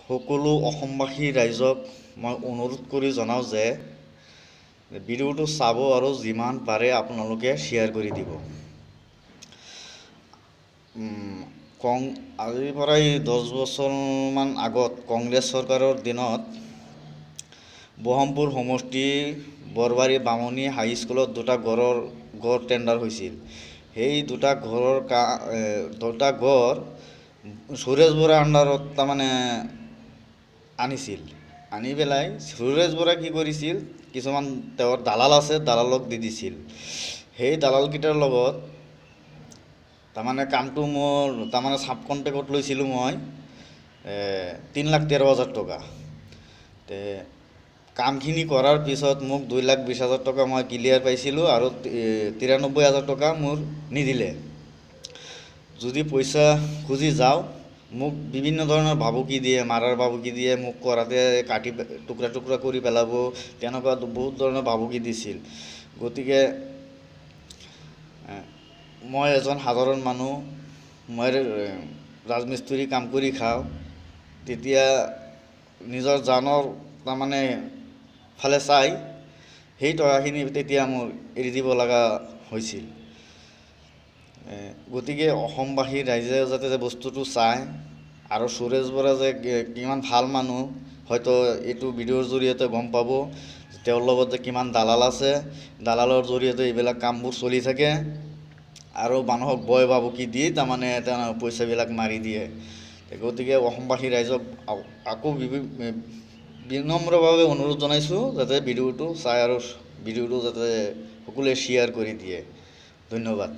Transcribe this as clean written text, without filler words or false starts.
সকলো অসমবাসী ৰাইজক মই অনুৰোধ কৰি জনাওঁ যে ভিডিঅ'টো চাব আৰু যিমান পাৰে আপোনালোকে শ্বেয়াৰ কৰি দিব। আজিৰ পৰাই 10 বছৰমান আগত কংগ্ৰেছ চৰকাৰৰ দিনত বহমপুৰ সমষ্টি বৰবাৰী বামুণী হাইস্কুলত দুটা গড় টেণ্ডাৰ হৈছিল। সেই দুটা গড় সুৰেশ বৰাৰ আণ্ডাৰত তাৰমানে আনিছিল। আনি পেলাই সুৰেশ বৰাই কি কৰিছিল, কিছুমান তেওঁৰ দালাল আছে, দালালক দি দিছিল। সেই দালালকেইটাৰ লগত তাৰমানে কামটো মোৰ তাৰমানে চাব কণ্টেক্টত লৈছিলোঁ মই 3,13,000 টকা। কামখিনি কৰাৰ পিছত মোক 2,20,000 টকা মই ক্লিয়াৰ পাইছিলোঁ আৰু 93,000 টকা মোৰ নিদিলে। যদি পইচা খুজি যাওঁ মোক বিভিন্ন ধৰণৰ ভাবুকি দিয়ে, মাৰাৰ ভাবুকি দিয়ে, মোক কৰাতে কাটি টুকুৰা টুকুৰা কৰি পেলাব, তেনেকুৱা বহুত ধৰণৰ ভাবুকি দিছিল। গতিকে মই এজন সাধাৰণ মানুহ, মই ৰাজমিস্ত্ৰী কাম কৰি খাওঁ। তেতিয়া নিজৰ জানৰ তাৰমানে ফালে চাই সেই টকাখিনি তেতিয়া মোৰ এৰি দিব লগা হৈছিল। গতিকে অসমবাসী ৰাইজে যাতে বস্তুটো চায় আৰু সুৰেশ বৰা যে কিমান ভাল মানুহ, হয়তো এইটো ভিডিঅ'ৰ জৰিয়তে গম পাব। তেওঁৰ লগত যে কিমান দালাল আছে, দালালৰ জৰিয়তে এইবিলাক কামবোৰ চলি থাকে আৰু মানুহক ভয় ভাবুকি দি তাৰমানে পইচাবিলাক মাৰি দিয়ে। গতিকে অসমবাসী ৰাইজক আকৌ বিনম্ৰভাৱে অনুৰোধ জনাইছোঁ যাতে ভিডিঅ'টো চাই আৰু ভিডিঅ'টো যাতে সকলোৱে শ্বেয়াৰ কৰি দিয়ে। ধন্যবাদ।